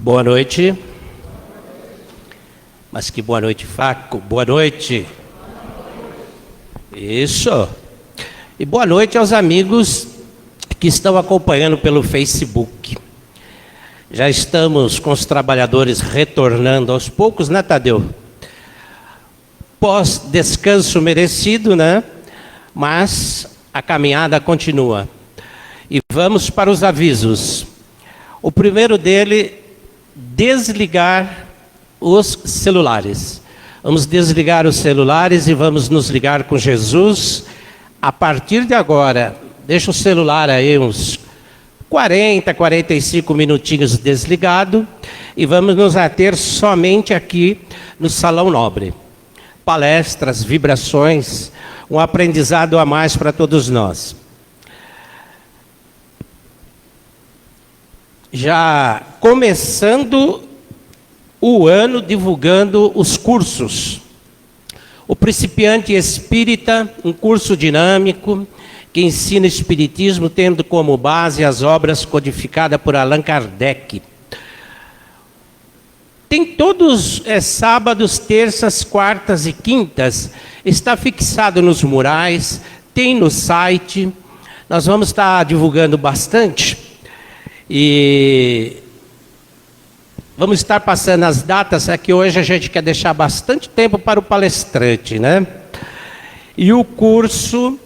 Boa noite. Mas que boa noite, Faco. Boa noite. Isso. E boa noite aos amigos que estão acompanhando pelo Facebook. Já estamos com os trabalhadores retornando aos poucos, né, Tadeu? Pós-descanso merecido, né? Mas a caminhada continua. E vamos para os avisos. O primeiro dele, desligar os celulares. Vamos desligar os celulares e vamos nos ligar com Jesus. A partir de agora, deixa o celular aí uns 40, 45 minutinhos desligado e vamos nos ater somente aqui no Salão Nobre. Palestras, vibrações, um aprendizado a mais para todos nós. Já começando o ano divulgando os cursos. O Principiante Espírita, um curso dinâmico que ensina Espiritismo tendo como base as obras codificadas por Allan Kardec. Tem todos sábados, terças, quartas e quintas, está fixado nos murais, tem no site, nós vamos estar divulgando bastante e vamos estar passando as datas, aqui hoje a gente quer deixar bastante tempo para o palestrante, né? E o curso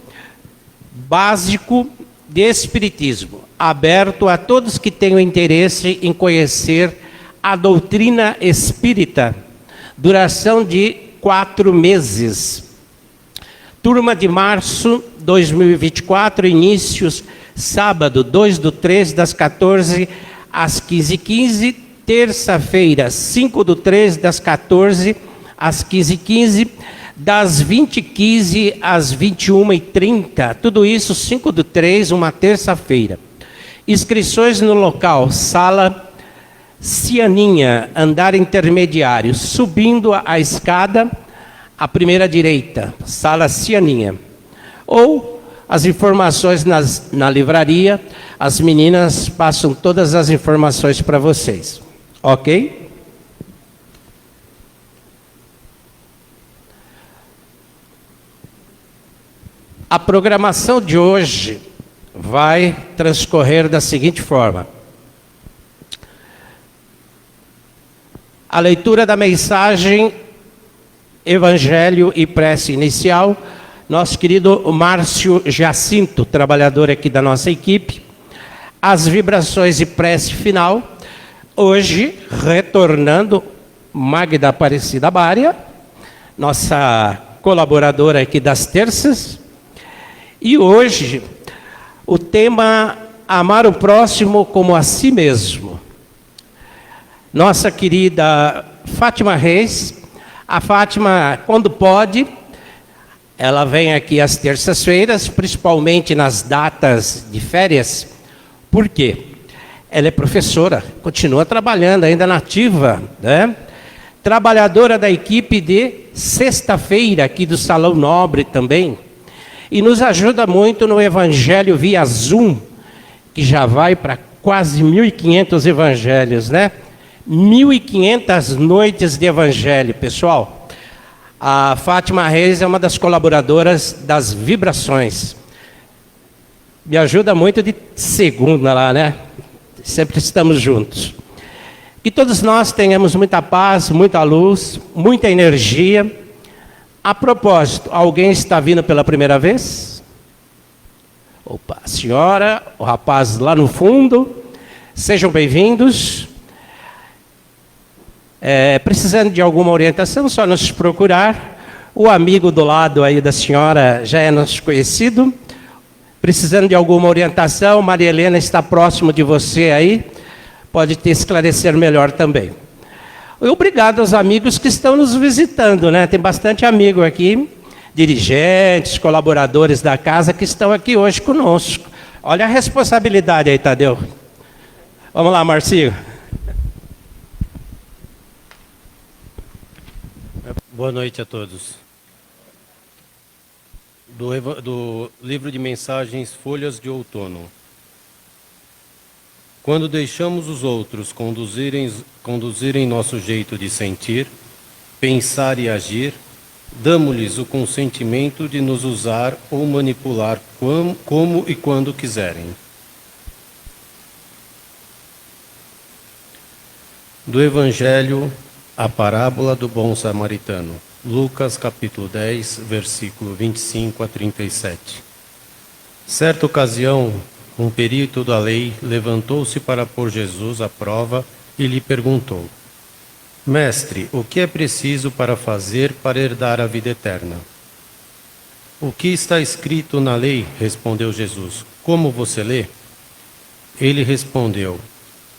básico de Espiritismo, aberto a todos que tenham interesse em conhecer a doutrina espírita, duração de 4 meses. Turma de março 2024, inícios sábado 2/3, das 14 às 15h15, terça-feira 5/3, das 14 às 15h15, das 20h15 às 21h30, tudo isso 5/3, uma terça-feira. Inscrições no local, Sala Cianinha, andar intermediário, subindo a escada, à primeira direita, Sala Cianinha. Ou as informações na livraria, as meninas passam todas as informações para vocês. Ok? A programação de hoje vai transcorrer da seguinte forma. A leitura da mensagem Evangelho e Prece Inicial, nosso querido Márcio Jacinto, trabalhador aqui da nossa equipe. As vibrações e prece final, hoje retornando Magda Aparecida Bária, nossa colaboradora aqui das terças. E hoje o tema amar o próximo como a si mesmo. Nossa querida Fátima Reis, a Fátima, quando pode, ela vem aqui às terças-feiras, principalmente nas datas de férias. Por quê? Ela é professora, continua trabalhando, ainda nativa, né? Trabalhadora da equipe de sexta-feira, aqui do Salão Nobre também. E nos ajuda muito no Evangelho via Zoom, que já vai para quase 1.500 evangelhos, né? 1.500 noites de evangelho, pessoal. A Fátima Reis é uma das colaboradoras das vibrações. Me ajuda muito de segunda lá, né? Sempre estamos juntos. Que todos nós tenhamos muita paz, muita luz, muita energia. A propósito, alguém está vindo pela primeira vez? Opa, a senhora, o rapaz lá no fundo. Sejam bem-vindos. Precisando de alguma orientação, só nos procurar. O amigo do lado aí da senhora já é nosso conhecido. Precisando de alguma orientação, Maria Helena está próximo de você aí. Pode te esclarecer melhor também. Obrigado aos amigos que estão nos visitando, né? Tem bastante amigo aqui, dirigentes, colaboradores da casa que estão aqui hoje conosco. Olha a responsabilidade aí, Tadeu. Vamos lá, Marcinho. Boa noite a todos. Do livro de mensagens Folhas de Outono. Quando deixamos os outros conduzirem nosso jeito de sentir, pensar e agir, damos-lhes o consentimento de nos usar ou manipular como e quando quiserem. Do Evangelho, a parábola do bom samaritano. Lucas capítulo 10, versículo 25 a 37. Certa ocasião, um perito da lei levantou-se para pôr Jesus à prova e lhe perguntou: Mestre, o que é preciso para fazer para herdar a vida eterna? O que está escrito na lei? Respondeu Jesus. Como você lê? Ele respondeu: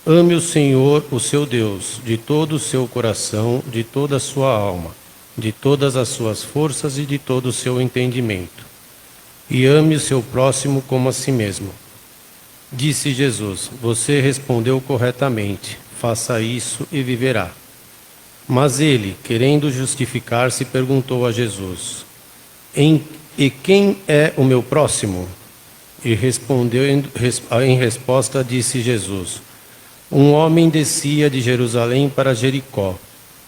Ame o Senhor, o seu Deus, de todo o seu coração, de toda a sua alma, de todas as suas forças e de todo o seu entendimento. E ame o seu próximo como a si mesmo. Disse Jesus: Você respondeu corretamente. Faça isso e viverá. Mas ele, querendo justificar-se, perguntou a Jesus: E quem é o meu próximo? E em resposta disse Jesus: Um homem descia de Jerusalém para Jericó,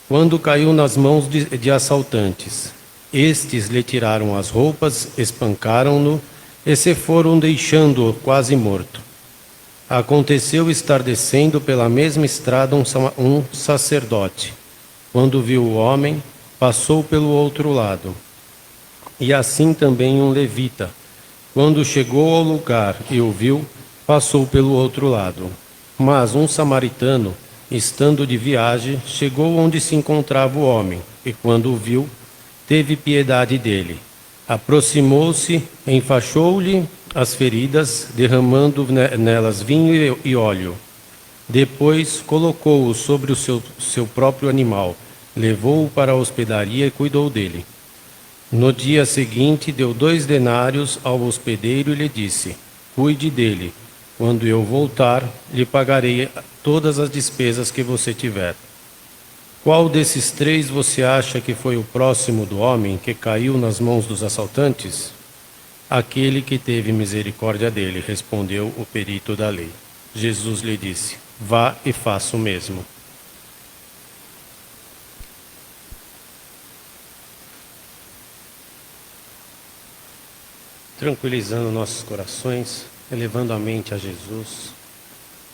quando caiu nas mãos de assaltantes. Estes lhe tiraram as roupas, espancaram-no e se foram, deixando-o quase morto. Aconteceu estar descendo pela mesma estrada um sacerdote. Quando viu o homem, passou pelo outro lado. E assim também um levita. Quando chegou ao lugar e o viu, passou pelo outro lado. Mas um samaritano, estando de viagem, chegou onde se encontrava o homem, e quando o viu, teve piedade dele. Aproximou-se, enfaixou-lhe as feridas, derramando nelas vinho e óleo. Depois colocou-o sobre o seu próprio animal, levou-o para a hospedaria e cuidou dele. No dia seguinte, deu 2 denários ao hospedeiro e lhe disse: Cuide dele. Quando eu voltar, lhe pagarei todas as despesas que você tiver. Qual desses 3 você acha que foi o próximo do homem que caiu nas mãos dos assaltantes? Aquele que teve misericórdia dele, respondeu o perito da lei. Jesus lhe disse: Vá e faça o mesmo. Tranquilizando nossos corações, elevando a mente a Jesus,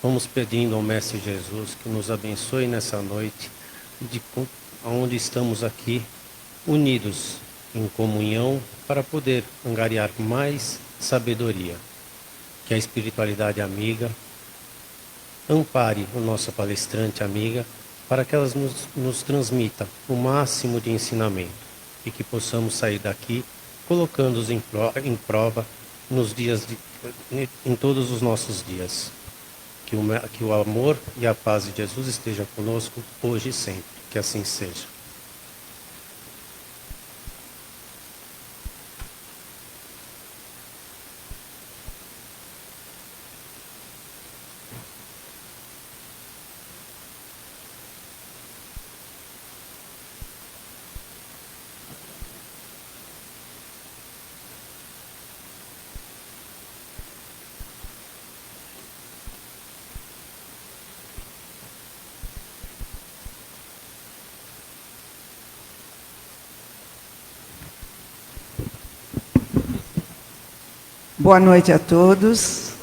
vamos pedindo ao Mestre Jesus que nos abençoe nessa noite, onde estamos aqui, unidos em comunhão, para poder angariar mais sabedoria. Que a espiritualidade amiga ampare a nossa palestrante amiga, para que ela nos transmita o máximo de ensinamento e que possamos sair daqui colocando-os em prova nos dias em todos os nossos dias. Que o amor e a paz de Jesus estejam conosco hoje e sempre. Que assim seja. Boa noite a todos.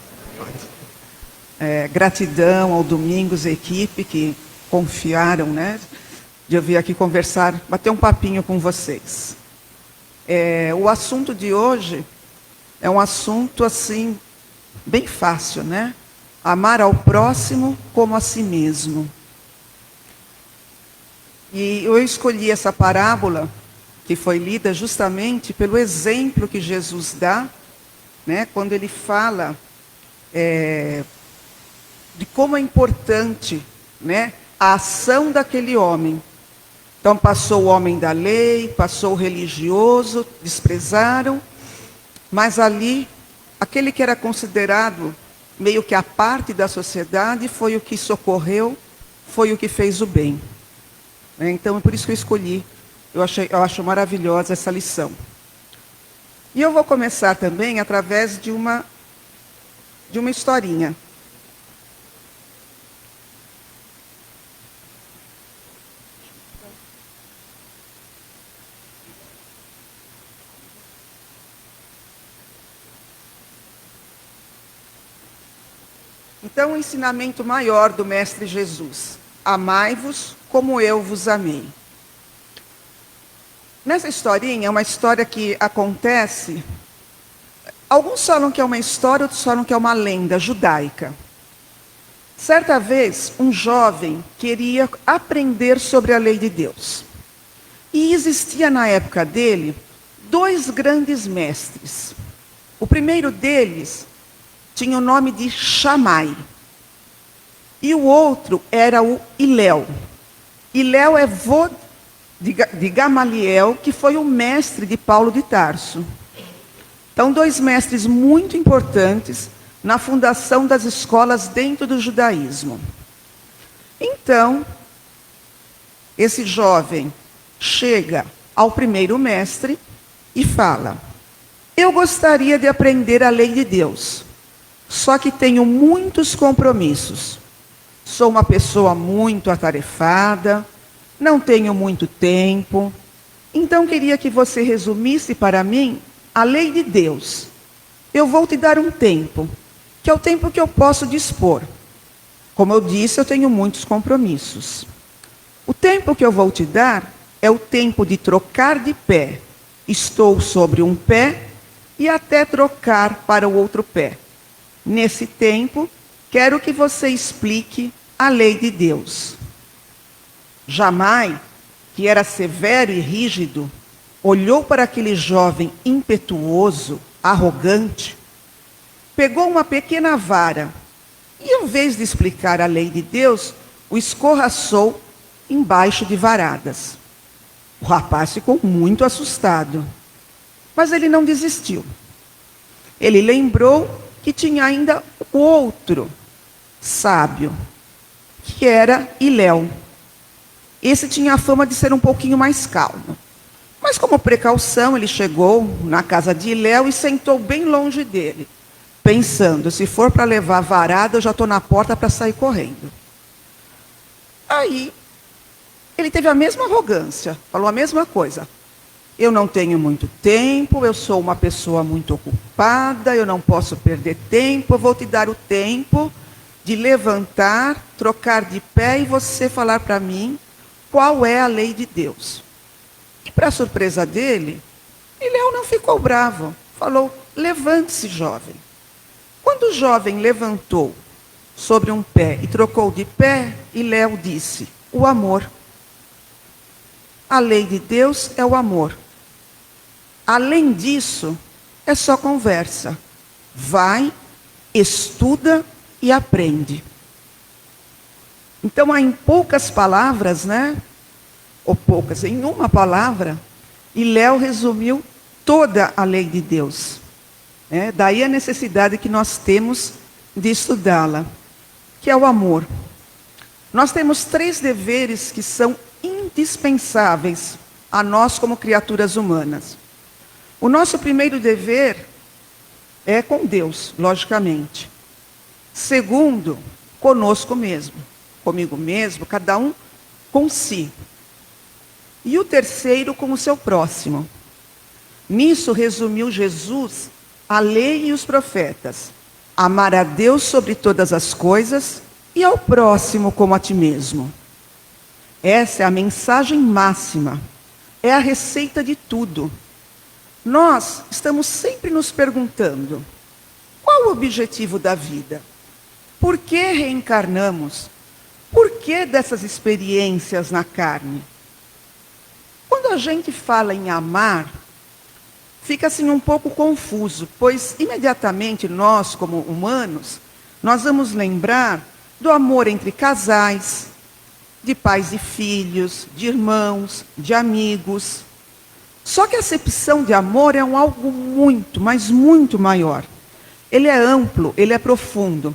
Gratidão ao Domingos, a equipe que confiaram, né, de eu vir aqui conversar, bater um papinho com vocês. O assunto de hoje é um assunto assim bem fácil, né? Amar ao próximo como a si mesmo. E eu escolhi essa parábola que foi lida justamente pelo exemplo que Jesus dá, né, quando ele fala de como é importante, né, a ação daquele homem. Então passou o homem da lei, passou o religioso, desprezaram, mas ali, aquele que era considerado meio que a parte da sociedade, foi o que socorreu, foi o que fez o bem. Então é por isso que eu escolhi, eu acho maravilhosa essa lição. E eu vou começar também através de uma historinha. Então, o ensinamento maior do Mestre Jesus: amai-vos como eu vos amei. Nessa historinha, é uma história que acontece. Alguns falam que é uma história, outros falam que é uma lenda judaica. Certa vez, um jovem queria aprender sobre a lei de Deus. E existia na época dele 2 grandes mestres. O primeiro deles tinha o nome de Shammai. E o outro era o Hilel. Hilel é vô de Gamaliel, que foi o mestre de Paulo de Tarso. Então, 2 mestres muito importantes na fundação das escolas dentro do judaísmo. Então, esse jovem chega ao primeiro mestre e fala: eu gostaria de aprender a lei de Deus, só que tenho muitos compromissos. Sou uma pessoa muito atarefada, não tenho muito tempo, então queria que você resumisse para mim a lei de Deus. Eu vou te dar um tempo, que é o tempo que eu posso dispor. Como eu disse, eu tenho muitos compromissos. O tempo que eu vou te dar é o tempo de trocar de pé. Estou sobre um pé e até trocar para o outro pé. Nesse tempo, quero que você explique a lei de Deus. Jamais, que era severo e rígido, olhou para aquele jovem impetuoso, arrogante, pegou uma pequena vara e, em vez de explicar a lei de Deus, o escorraçou embaixo de varadas. O rapaz ficou muito assustado, mas ele não desistiu. Ele lembrou que tinha ainda outro sábio, que era Hilel. Esse tinha a fama de ser um pouquinho mais calmo. Mas, como precaução, ele chegou na casa de Hilel e sentou bem longe dele, pensando: se for para levar varada, eu já estou na porta para sair correndo. Aí, ele teve a mesma arrogância, falou a mesma coisa: eu não tenho muito tempo, eu sou uma pessoa muito ocupada, eu não posso perder tempo, eu vou te dar o tempo de levantar, trocar de pé e você falar para mim qual é a lei de Deus. E, para surpresa dele, Hilel não ficou bravo. Falou: levante-se, jovem. Quando o jovem levantou sobre um pé e trocou de pé, Hilel disse: o amor. A lei de Deus é o amor. Além disso, é só conversa. Vai, estuda e aprende. Então, em poucas palavras, ou poucas, em uma palavra, Hilel resumiu toda a lei de Deus. Daí a necessidade que nós temos de estudá-la, que é o amor. Nós temos 3 deveres que são indispensáveis a nós como criaturas humanas. O nosso primeiro dever é com Deus, logicamente. Segundo, conosco mesmo, comigo mesmo, cada um com si. E o terceiro, com o seu próximo. Nisso resumiu Jesus a lei e os profetas: amar a Deus sobre todas as coisas e ao próximo como a ti mesmo. Essa é a mensagem máxima, é a receita de tudo. Nós estamos sempre nos perguntando: qual o objetivo da vida? Por que reencarnamos? Por que dessas experiências na carne? Quando a gente fala em amar, fica assim um pouco confuso, pois imediatamente nós, como humanos, nós vamos lembrar do amor entre casais, de pais e filhos, de irmãos, de amigos. Só que a acepção de amor é algo muito, mas muito maior. Ele é amplo, ele é profundo.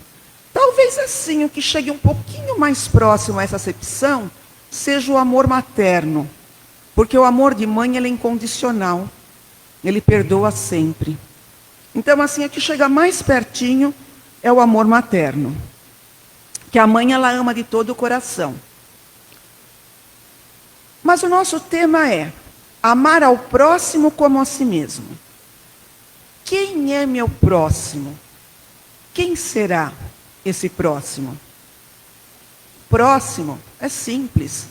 Talvez assim, o que chegue um pouquinho mais próximo a essa acepção, seja o amor materno. Porque o amor de mãe, ele é incondicional. Ele perdoa sempre. Então, assim, o que chega mais pertinho é o amor materno. Que a mãe, ela ama de todo o coração. Mas o nosso tema é amar ao próximo como a si mesmo. Quem é meu próximo? Quem será? esse próximo? Próximo é simples.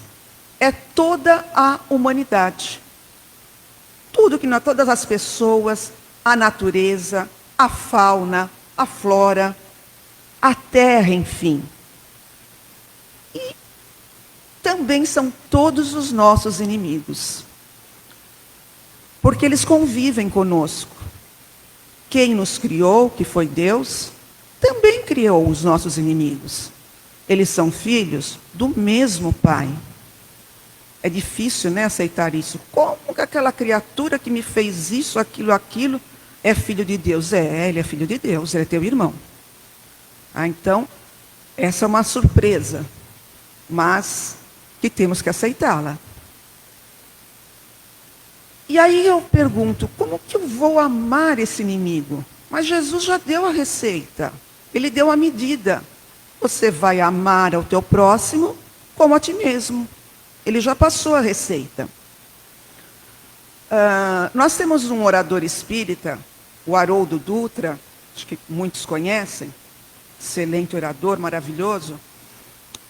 É toda a humanidade. Todas as pessoas, a natureza, a fauna, a flora, a terra, enfim. E também são todos os nossos inimigos. Porque eles convivem conosco. Quem nos criou, que foi Deus, também criou os nossos inimigos. Eles são filhos do mesmo Pai. É difícil, né, aceitar isso. Como que aquela criatura que me fez isso, aquilo, é filho de Deus? Ele é filho de Deus, ele é teu irmão. Então, essa é uma surpresa, mas que temos que aceitá-la. E aí eu pergunto, como que eu vou amar esse inimigo? Mas Jesus já deu a receita, ele deu a medida. Você vai amar ao teu próximo como a ti mesmo. Ele já passou a receita. Nós temos um orador espírita, o Haroldo Dutra, acho que muitos conhecem, excelente orador, maravilhoso.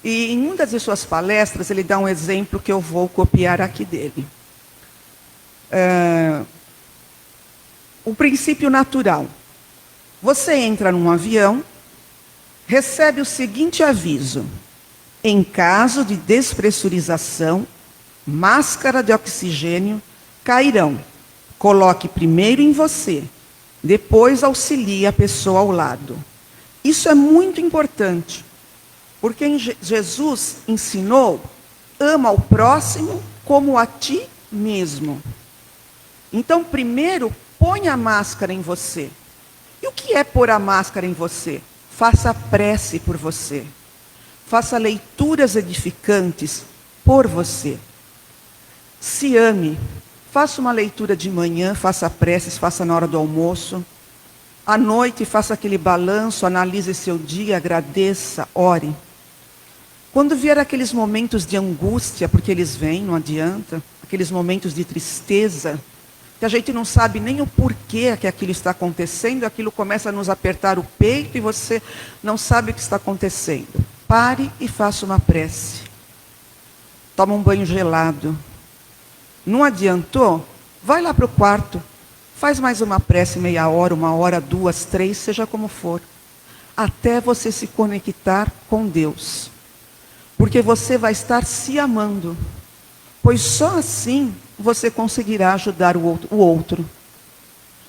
E em uma das suas palestras, ele dá um exemplo que eu vou copiar aqui dele. O princípio natural. Você entra num avião, recebe o seguinte aviso: em caso de despressurização, máscara de oxigênio cairão. Coloque primeiro em você, depois auxilie a pessoa ao lado. Isso é muito importante, porque Jesus ensinou: ama o próximo como a ti mesmo. Então, primeiro, põe a máscara em você. E o que é pôr a máscara em você? Faça prece por você. Faça leituras edificantes por você. Se ame. Faça uma leitura de manhã, faça preces, faça na hora do almoço. À noite, faça aquele balanço, analise seu dia, agradeça, ore. Quando vier aqueles momentos de angústia, porque eles vêm, não adianta, aqueles momentos de tristeza, que a gente não sabe nem o porquê que aquilo está acontecendo, aquilo começa a nos apertar o peito e você não sabe o que está acontecendo. Pare e faça uma prece. Toma um banho gelado. Não adiantou? Vai lá para o quarto. Faz mais uma prece, meia hora, 1 hora, 2, 3, seja como for. Até você se conectar com Deus. Porque você vai estar se amando. Pois só assim você conseguirá ajudar o outro.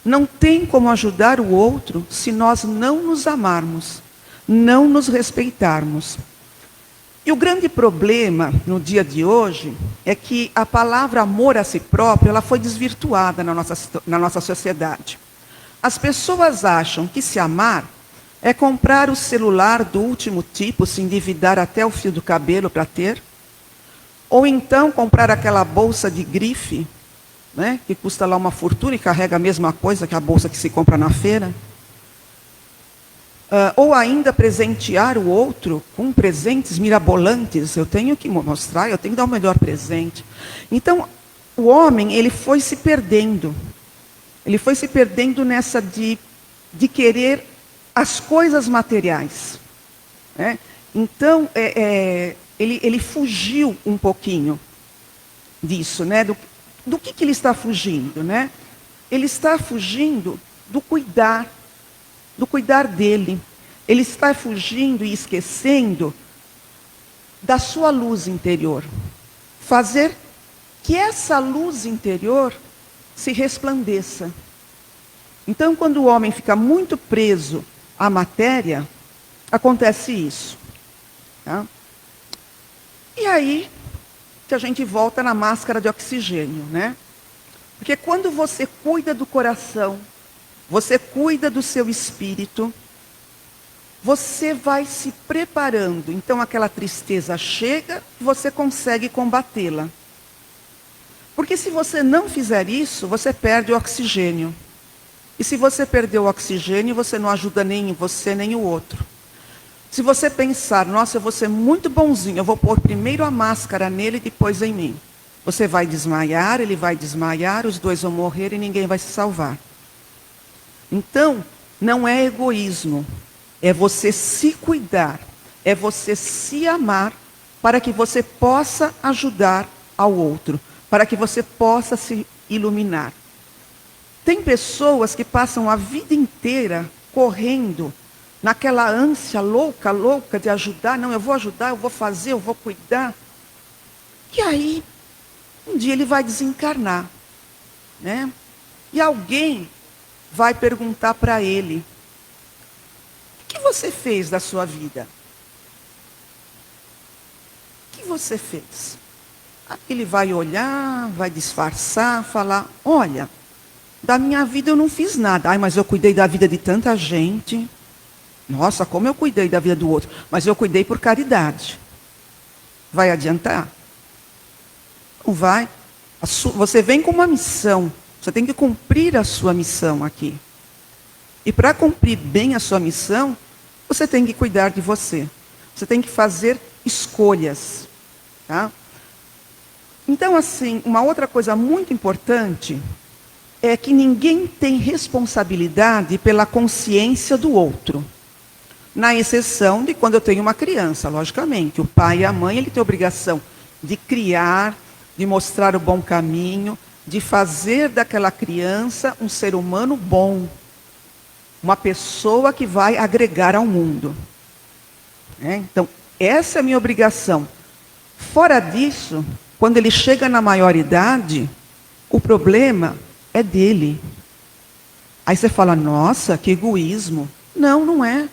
Não tem como ajudar o outro se nós não nos amarmos, não nos respeitarmos. E o grande problema no dia de hoje é que a palavra amor a si próprio, ela foi desvirtuada na nossa sociedade. As pessoas acham que se amar é comprar o celular do último tipo, se endividar até o fio do cabelo para ter, ou então comprar aquela bolsa de grife, né, que custa lá uma fortuna e carrega a mesma coisa que a bolsa que se compra na feira. Ou ainda presentear o outro com presentes mirabolantes. Eu tenho que mostrar, eu tenho que dar o melhor presente. Então, o homem, ele foi se perdendo. Ele foi se perdendo nessa de querer as coisas materiais. Né? Então, ele fugiu um pouquinho disso. Né? Do que ele está fugindo? Né? Ele está fugindo do cuidar dele. Ele está fugindo e esquecendo da sua luz interior. Fazer que essa luz interior se resplandeça. Então, quando o homem fica muito preso à matéria, acontece isso. Tá? E aí que a gente volta na máscara de oxigênio, né? Porque quando você cuida do coração, você cuida do seu espírito, você vai se preparando. Então aquela tristeza chega, você consegue combatê-la. Porque se você não fizer isso, você perde o oxigênio. E se você perder o oxigênio, você não ajuda nem você nem o outro. Se você pensar, nossa, eu vou ser muito bonzinho, eu vou pôr primeiro a máscara nele e depois em mim. Você vai desmaiar, ele vai desmaiar, os dois vão morrer e ninguém vai se salvar. Então, não é egoísmo, é você se cuidar, é você se amar, para que você possa ajudar ao outro, para que você possa se iluminar. Tem pessoas que passam a vida inteira correndo, naquela ânsia louca de ajudar. Não, eu vou ajudar, eu vou fazer, eu vou cuidar. E aí, um dia ele vai desencarnar, né? E alguém vai perguntar para ele: o que você fez da sua vida? O que você fez? Aí ele vai olhar, vai disfarçar, falar: olha, da minha vida eu não fiz nada. Ai, mas eu cuidei da vida de tanta gente. Nossa, como eu cuidei da vida do outro. Mas eu cuidei por caridade. Vai adiantar? Não vai. Você vem com uma missão. Você tem que cumprir a sua missão aqui. E para cumprir bem a sua missão, você tem que cuidar de você. Você tem que fazer escolhas. Tá? Então, assim, uma outra coisa muito importante é que ninguém tem responsabilidade pela consciência do outro. Na exceção de quando eu tenho uma criança, logicamente. O pai e a mãe, ele tem a obrigação de criar, de mostrar o bom caminho, de fazer daquela criança um ser humano bom. Uma pessoa que vai agregar ao mundo. Então, essa é a minha obrigação. Fora disso, quando ele chega na maioridade, o problema é dele. Aí você fala: nossa, que egoísmo. Não, não é.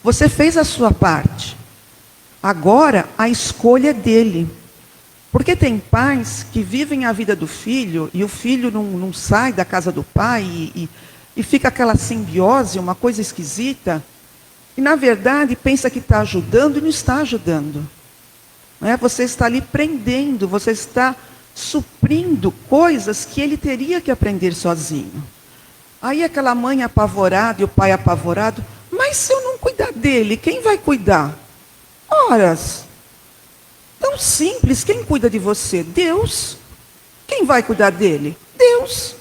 Você fez a sua parte. Agora, a escolha é dele. Porque tem pais que vivem a vida do filho, e o filho não sai da casa do pai, e fica aquela simbiose, uma coisa esquisita, e na verdade pensa que está ajudando e não está ajudando. Não é? Você está ali prendendo, você está suprindo coisas que ele teria que aprender sozinho. Aí aquela mãe apavorada e o pai apavorado: mas se eu não cuidar dele, quem vai cuidar? Ora, tão simples, quem cuida de você? Deus. Quem vai cuidar dele? Deus.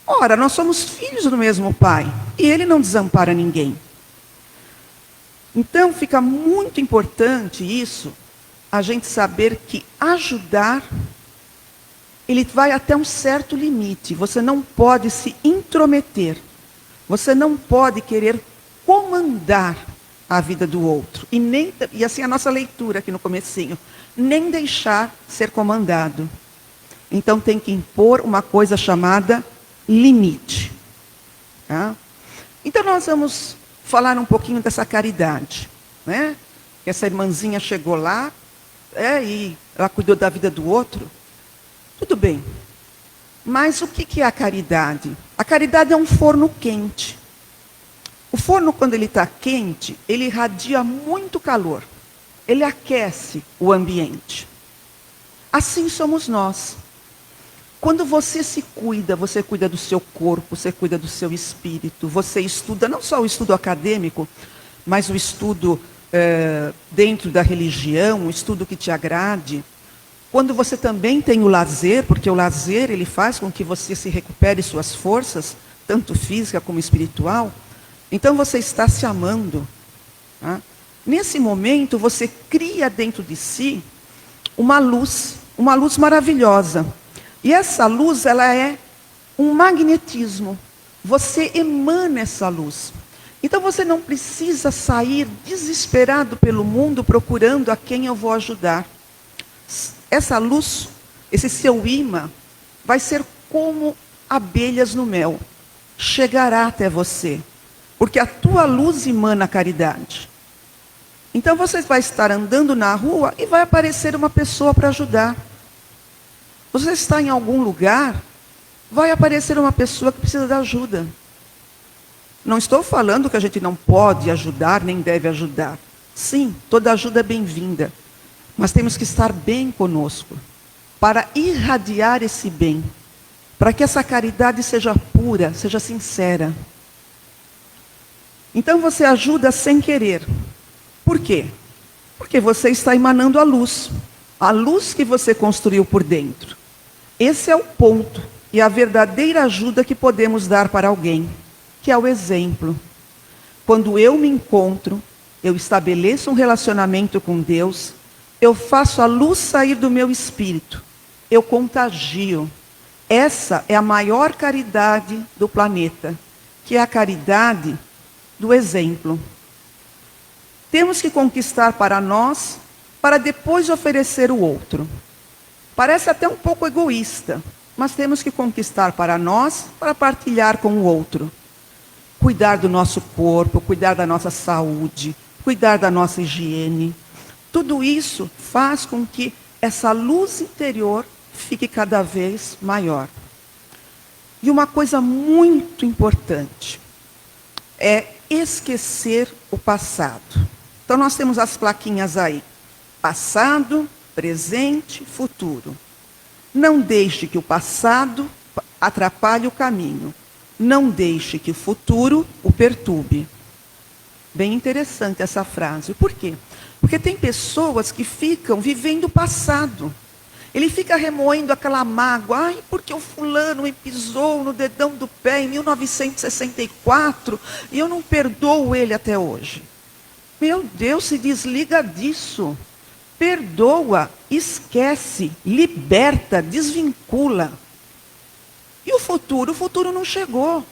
Ora, nós somos filhos do mesmo pai, e ele não desampara ninguém. Então fica muito importante isso, a gente saber que ajudar, ele vai até um certo limite. Você não pode se intrometer. Você não pode querer comandar a vida do outro. E assim a nossa leitura aqui no comecinho. Nem deixar ser comandado. Então tem que impor uma coisa chamada limite. Tá? Então nós vamos falar um pouquinho dessa caridade. Né? Essa irmãzinha chegou lá, e ela cuidou da vida do outro. Tudo bem. Mas o que é a caridade? A caridade é um forno quente. O forno, quando ele está quente, ele irradia muito calor. Ele aquece o ambiente. Assim somos nós. Quando você se cuida, você cuida do seu corpo, você cuida do seu espírito, você estuda, não só o estudo acadêmico, mas o estudo dentro da religião, o estudo que te agrade. Quando você também tem o lazer, porque o lazer ele faz com que você se recupere suas forças, tanto física como espiritual, então você está se amando. Tá? Nesse momento, você cria dentro de si uma luz maravilhosa. E essa luz, ela é um magnetismo. Você emana essa luz. Então você não precisa sair desesperado pelo mundo procurando a quem eu vou ajudar. Essa luz, esse seu imã, vai ser como abelhas no mel. Chegará até você. Porque a tua luz emana a caridade. Então você vai estar andando na rua e vai aparecer uma pessoa para ajudar. Você está em algum lugar, vai aparecer uma pessoa que precisa de ajuda. Não estou falando que a gente não pode ajudar, nem deve ajudar. Sim, toda ajuda é bem-vinda. Mas temos que estar bem conosco, para irradiar esse bem, para que essa caridade seja pura, seja sincera. Então você ajuda sem querer. Por quê? Porque você está emanando a luz que você construiu por dentro. Esse é o ponto, e a verdadeira ajuda que podemos dar para alguém, que é o exemplo. quando eu me encontro, eu estabeleço um relacionamento com Deus, eu faço a luz sair do meu espírito, eu contagio. Essa é a maior caridade do planeta, que é a caridade do exemplo. Temos que conquistar para nós, para depois oferecer o outro. Parece até um pouco egoísta, mas temos que conquistar para nós, para partilhar com o outro. Cuidar do nosso corpo, cuidar da nossa saúde, cuidar da nossa higiene. Tudo isso faz com que essa luz interior fique cada vez maior. E uma coisa muito importante é esquecer o passado. Então nós temos as plaquinhas aí. Passado, presente, futuro. Não deixe que o passado atrapalhe o caminho. Não deixe que o futuro o perturbe. Bem interessante essa frase. Por quê? Porque tem pessoas que ficam vivendo o passado. Ele fica remoendo aquela mágoa. Ai, porque o fulano me pisou no dedão do pé em 1964 e eu não perdoo ele até hoje. Meu Deus, se desliga disso. Perdoa, esquece, liberta, desvincula. E o futuro não chegou.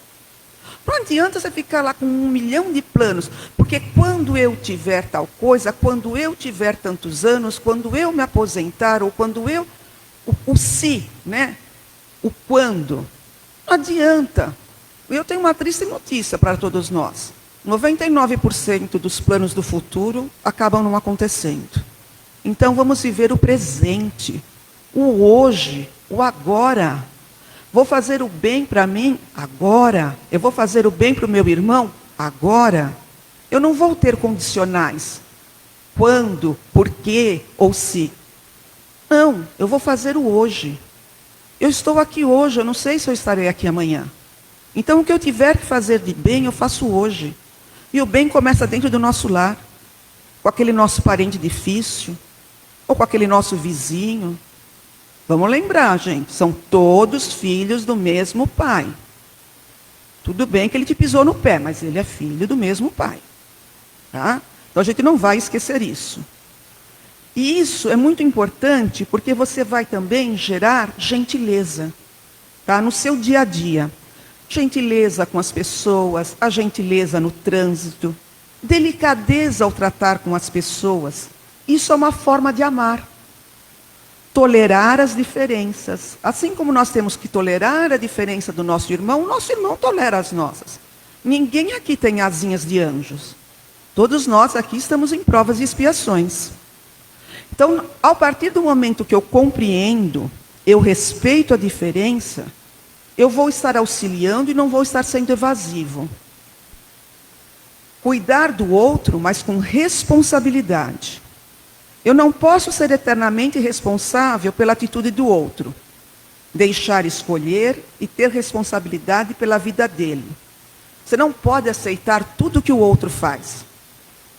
Não adianta você ficar lá com 1 milhão de planos, porque quando eu tiver tal coisa, quando eu tiver tantos anos, quando eu me aposentar, ou quando eu... O se, né? O quando. Não adianta. Eu tenho uma triste notícia para todos nós. 99% dos planos do futuro acabam não acontecendo. Então vamos viver o presente, o hoje, o agora. Vou fazer o bem para mim agora. Eu vou fazer o bem para o meu irmão agora. Eu não vou ter condicionais. Quando, por quê ou se. Não, eu vou fazer o hoje. Eu estou aqui hoje, eu não sei se eu estarei aqui amanhã. Então o que eu tiver que fazer de bem, eu faço hoje. E o bem começa dentro do nosso lar. Com aquele nosso parente difícil. Ou com aquele nosso vizinho. Vamos lembrar, gente, são todos filhos do mesmo pai. Tudo bem que ele te pisou no pé, mas ele é filho do mesmo pai. Tá? Então a gente não vai esquecer isso. E isso é muito importante porque você vai também gerar gentileza, tá? No seu dia a dia. Gentileza com as pessoas, a gentileza no trânsito, delicadeza ao tratar com as pessoas. Isso é uma forma de amar. Tolerar as diferenças. Assim como nós temos que tolerar a diferença do nosso irmão, o nosso irmão tolera as nossas. Ninguém aqui tem asinhas de anjos. Todos nós aqui estamos em provas e expiações. Então, a partir do momento que eu compreendo, eu respeito a diferença, eu vou estar auxiliando e não vou estar sendo evasivo. Cuidar do outro, mas com responsabilidade. Eu não posso ser eternamente responsável pela atitude do outro. Deixar escolher e ter responsabilidade pela vida dele. Você não pode aceitar tudo que o outro faz.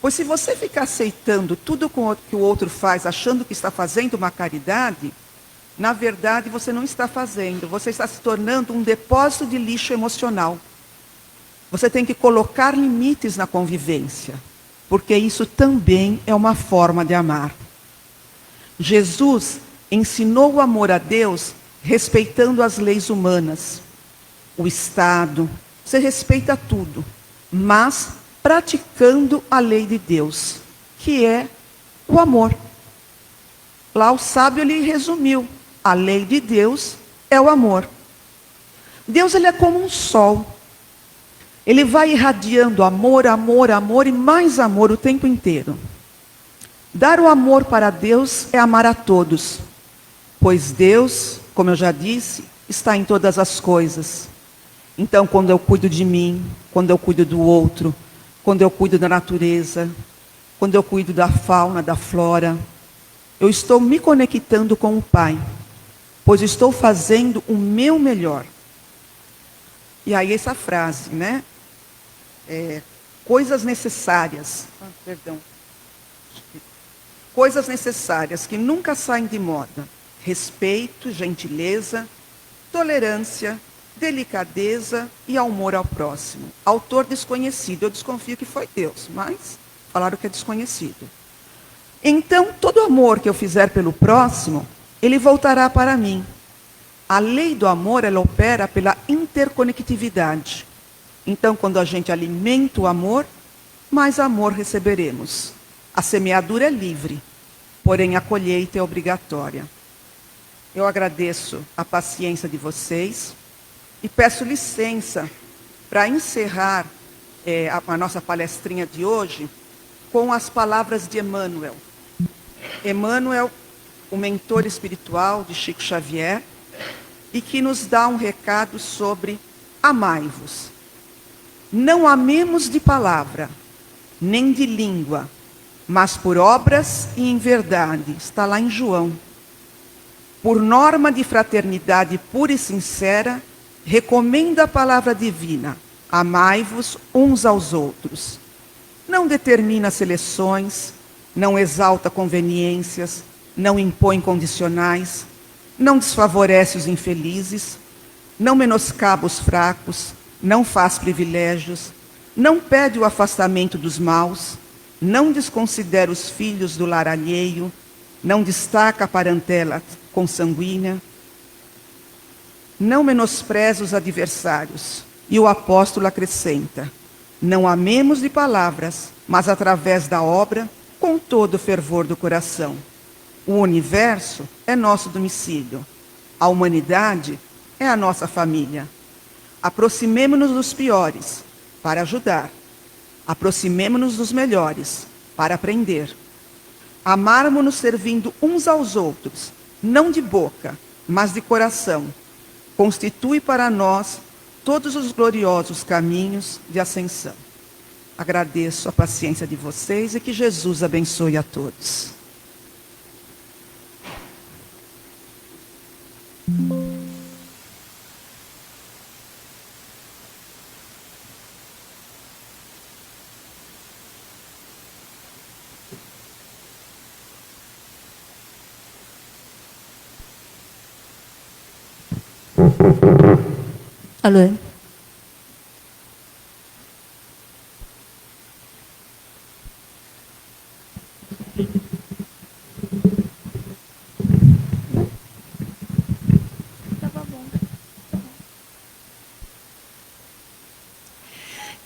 Pois se você ficar aceitando tudo que o outro faz, achando que está fazendo uma caridade, na verdade você não está fazendo. Você está se tornando um depósito de lixo emocional. Você tem que colocar limites na convivência. Porque isso também é uma forma de amar. Jesus ensinou o amor a Deus respeitando as leis humanas, o Estado, você respeita tudo, mas praticando a lei de Deus, que é o amor. Lá o sábio ele resumiu, a lei de Deus é o amor. Deus ele é como um sol. Ele vai irradiando amor, amor, amor e mais amor o tempo inteiro. Dar o amor para Deus é amar a todos. Pois Deus, como eu já disse, está em todas as coisas. Então, quando eu cuido de mim, quando eu cuido do outro, quando eu cuido da natureza, quando eu cuido da fauna, da flora, eu estou me conectando com o Pai. Pois estou fazendo o meu melhor. E aí essa frase, né? Coisas necessárias. Coisas necessárias que nunca saem de moda. Respeito, gentileza, tolerância, delicadeza e amor ao próximo. Autor desconhecido, eu desconfio que foi Deus, mas falaram que é desconhecido. Então, todo amor que eu fizer pelo próximo, ele voltará para mim. A lei do amor, ela opera pela interconectividade. Então, quando a gente alimenta o amor, mais amor receberemos. A semeadura é livre, porém a colheita é obrigatória. Eu agradeço a paciência de vocês e peço licença para encerrar a nossa palestrinha de hoje com as palavras de Emmanuel. Emmanuel, o mentor espiritual de Chico Xavier, e que nos dá um recado sobre amai-vos. Não amemos de palavra, nem de língua, mas por obras e em verdade. Está lá em João. Por norma de fraternidade pura e sincera, recomenda a palavra divina: amai-vos uns aos outros. Não determina seleções, não exalta conveniências, não impõe condicionais, não desfavorece os infelizes, não menoscaba os fracos, não faz privilégios, não pede o afastamento dos maus, não desconsidera os filhos do lar alheio, não destaca a parentela consanguínea, não menospreza os adversários. E o apóstolo acrescenta: não amemos de palavras, mas através da obra, com todo o fervor do coração. O universo é nosso domicílio. A humanidade é a nossa família. Aproximemo-nos dos piores para ajudar. Aproximemo-nos dos melhores para aprender. Amarmo-nos servindo uns aos outros, não de boca, mas de coração. Constitui para nós todos os gloriosos caminhos de ascensão. Agradeço a paciência de vocês e que Jesus abençoe a todos. Alô?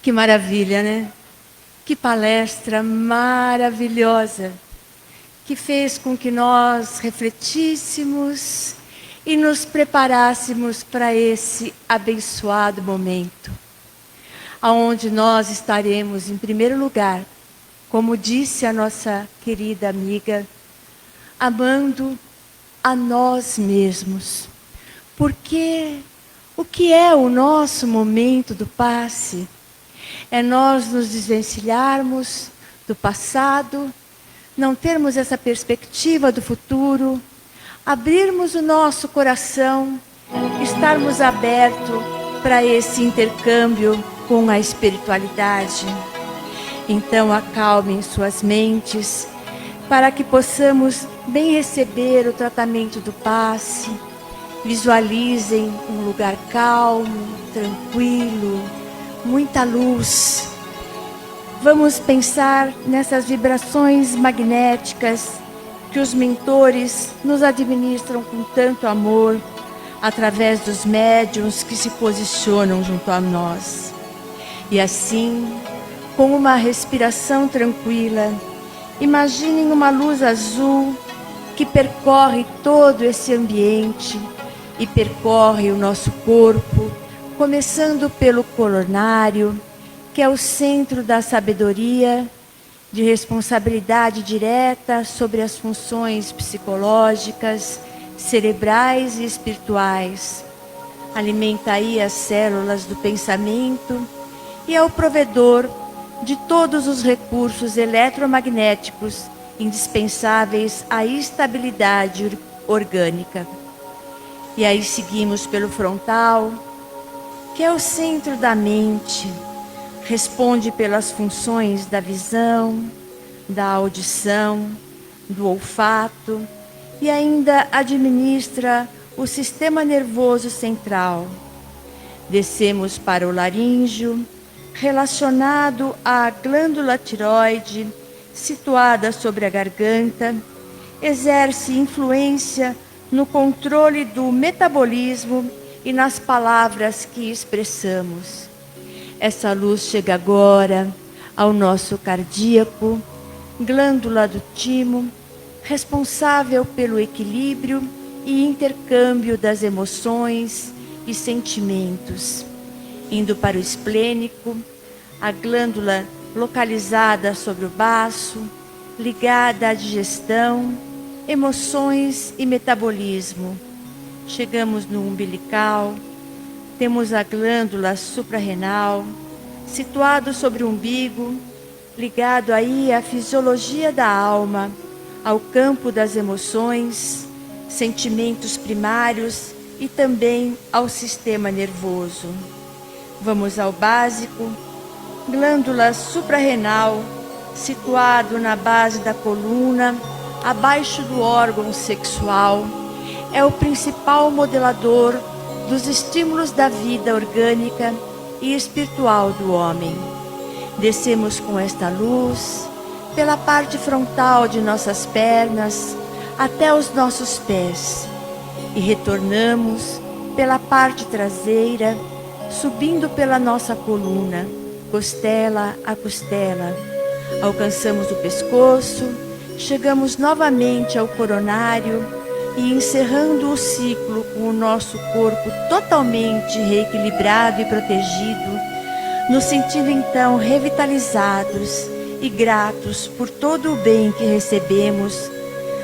Que maravilha, né? Que palestra maravilhosa, que fez com que nós refletíssemos e nos preparássemos para esse abençoado momento, aonde nós estaremos, em primeiro lugar, como disse a nossa querida amiga, amando a nós mesmos. Porque o que é o nosso momento do passe? É nós nos desvencilharmos do passado, não termos essa perspectiva do futuro, abrirmos o nosso coração, estarmos abertos para esse intercâmbio com a espiritualidade. Então, acalmem suas mentes, para que possamos bem receber o tratamento do passe. Visualizem um lugar calmo, tranquilo, muita luz. Vamos pensar nessas vibrações magnéticas que os mentores nos administram com tanto amor, através dos médiuns que se posicionam junto a nós. E assim, com uma respiração tranquila, imaginem uma luz azul que percorre todo esse ambiente e percorre o nosso corpo, começando pelo coronário, que é o centro da sabedoria, de responsabilidade direta sobre as funções psicológicas, cerebrais e espirituais. Alimenta aí as células do pensamento e é o provedor de todos os recursos eletromagnéticos indispensáveis à estabilidade orgânica. E aí seguimos pelo frontal, que é o centro da mente, responde pelas funções da visão, da audição, do olfato e ainda administra o sistema nervoso central. Descemos para o laríngeo, relacionado à glândula tiroide, situada sobre a garganta, exerce influência no controle do metabolismo e nas palavras que expressamos. Essa luz chega agora ao nosso cardíaco, glândula do timo, responsável pelo equilíbrio e intercâmbio das emoções e sentimentos. Indo para o esplênico, a glândula localizada sobre o baço, ligada à digestão, emoções e metabolismo. Chegamos no umbilical, temos a glândula suprarrenal, situado sobre o umbigo, ligado aí à fisiologia da alma, ao campo das emoções, sentimentos primários e também ao sistema nervoso. Vamos ao básico, glândula suprarrenal, situado na base da coluna, abaixo do órgão sexual, é o principal modelador dos estímulos da vida orgânica e espiritual do homem. Descemos com esta luz pela parte frontal de nossas pernas até os nossos pés e retornamos pela parte traseira, subindo pela nossa coluna, costela a costela. Alcançamos o pescoço, chegamos novamente ao coronário e encerrando o ciclo com o nosso corpo totalmente reequilibrado e protegido, nos sentindo então revitalizados e gratos por todo o bem que recebemos,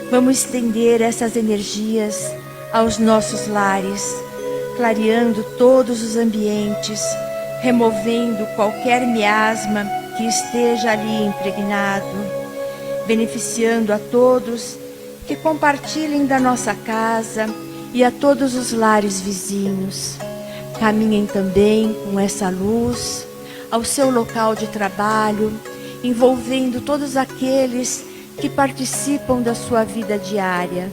vamos estender essas energias aos nossos lares, clareando todos os ambientes, removendo qualquer miasma que esteja ali impregnado, beneficiando a todos que compartilhem da nossa casa e a todos os lares vizinhos. Caminhem também com essa luz ao seu local de trabalho, envolvendo todos aqueles que participam da sua vida diária.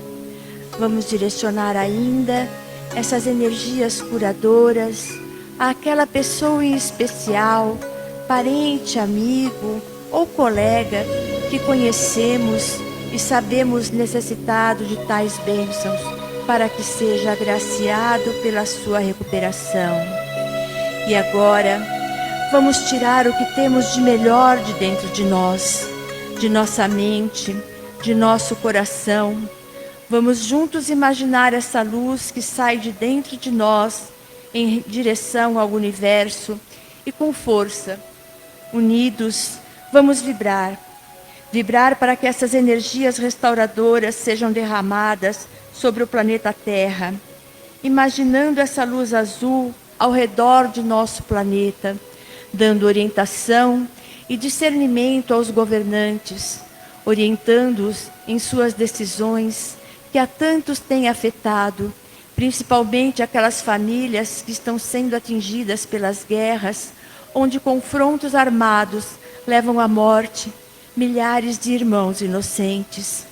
Vamos direcionar ainda essas energias curadoras àquela pessoa em especial, parente, amigo ou colega que conhecemos e sabemos necessitado de tais bênçãos para que seja agraciado pela sua recuperação. E agora, vamos tirar o que temos de melhor de dentro de nós, de nossa mente, de nosso coração. Vamos juntos imaginar essa luz que sai de dentro de nós em direção ao universo e com força, unidos, vamos vibrar. Vibrar para que essas energias restauradoras sejam derramadas sobre o planeta Terra, imaginando essa luz azul ao redor de nosso planeta, dando orientação e discernimento aos governantes, orientando-os em suas decisões que a tantos têm afetado, principalmente aquelas famílias que estão sendo atingidas pelas guerras, onde confrontos armados levam à morte milhares de irmãos inocentes.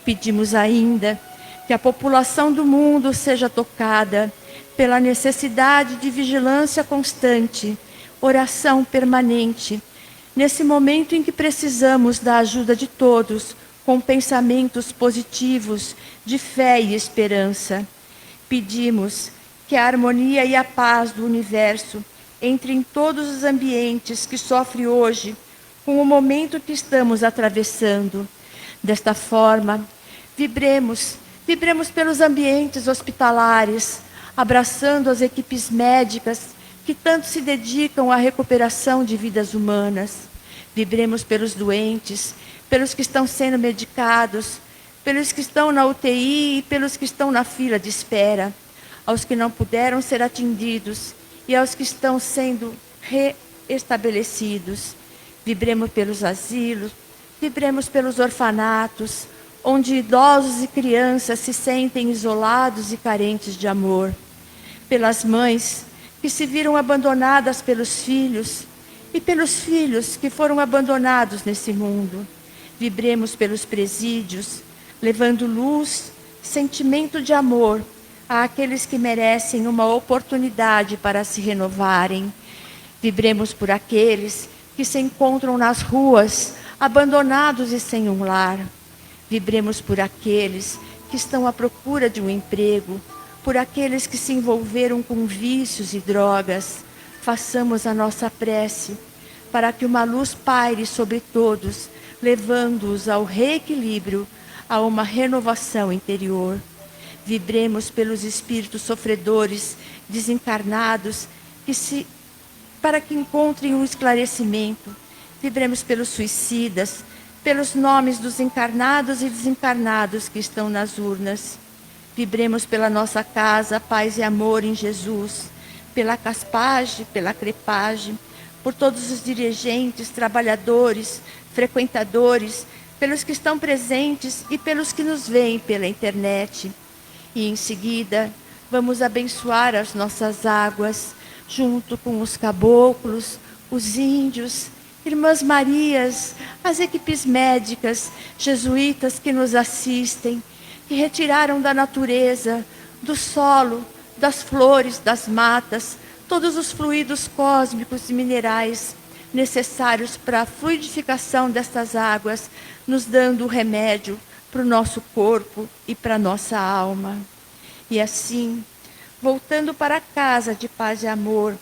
Pedimos ainda que a população do mundo seja tocada pela necessidade de vigilância constante, oração permanente, nesse momento em que precisamos da ajuda de todos, com pensamentos positivos, de fé e esperança. Pedimos que a harmonia e a paz do universo entre em todos os ambientes que sofrem hoje com o momento que estamos atravessando. Desta forma, vibremos pelos ambientes hospitalares, abraçando as equipes médicas que tanto se dedicam à recuperação de vidas humanas. Vibremos pelos doentes, pelos que estão sendo medicados, pelos que estão na UTI e pelos que estão na fila de espera, aos que não puderam ser atendidos e aos que estão sendo reestabelecidos. Vibremos pelos asilos, vibremos pelos orfanatos, onde idosos e crianças se sentem isolados e carentes de amor. Pelas mães que se viram abandonadas pelos filhos e pelos filhos que foram abandonados nesse mundo. Vibremos pelos presídios, levando luz, sentimento de amor àqueles que merecem uma oportunidade para se renovarem. Vibremos por aqueles que se encontram nas ruas, abandonados e sem um lar. Vibremos por aqueles que estão à procura de um emprego, por aqueles que se envolveram com vícios e drogas. Façamos a nossa prece para que uma luz paire sobre todos, levando-os ao reequilíbrio, a uma renovação interior. Vibremos pelos espíritos sofredores, desencarnados, para que encontrem um esclarecimento. Vibremos pelos suicidas, pelos nomes dos encarnados e desencarnados que estão nas urnas. Vibremos pela nossa casa, paz e amor em Jesus, pela Caspage, pela Crepage, por todos os dirigentes, trabalhadores, frequentadores, pelos que estão presentes e pelos que nos veem pela internet. E em seguida, vamos abençoar as nossas águas, junto com os caboclos, os índios, Irmãs Marias, as equipes médicas, jesuítas que nos assistem, que retiraram da natureza, do solo, das flores, das matas, todos os fluidos cósmicos e minerais necessários para a fluidificação destas águas, nos dando o remédio para o nosso corpo e para a nossa alma. E assim, voltando para casa de paz e amor,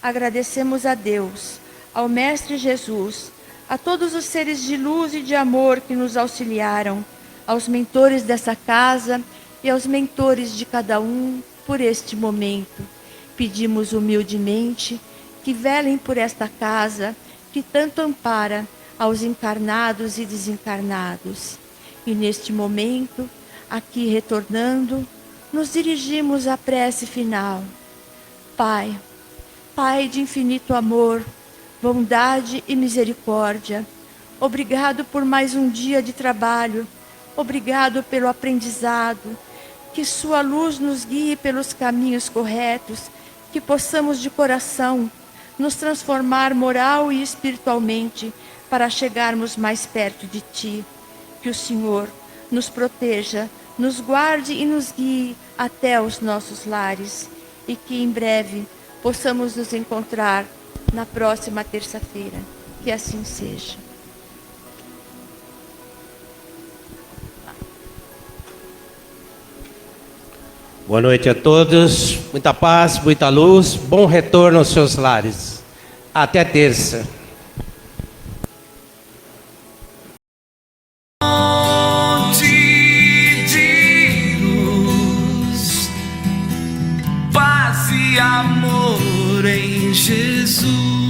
agradecemos a Deus, ao Mestre Jesus, a todos os seres de luz e de amor que nos auxiliaram, aos mentores dessa casa e aos mentores de cada um por este momento. Pedimos humildemente que velem por esta casa que tanto ampara aos encarnados e desencarnados. E neste momento, aqui retornando, nos dirigimos à prece final. Pai, Pai de infinito amor, bondade e misericórdia, obrigado por mais um dia de trabalho, obrigado pelo aprendizado, que sua luz nos guie pelos caminhos corretos, que possamos de coração nos transformar moral e espiritualmente para chegarmos mais perto de Ti. Que o Senhor nos proteja, nos guarde e nos guie até os nossos lares e que em breve possamos nos encontrar na próxima terça-feira. Que assim seja. Boa noite a todos, muita paz, muita luz, bom retorno aos seus lares. Até terça. De luz, paz e amor em Jesus.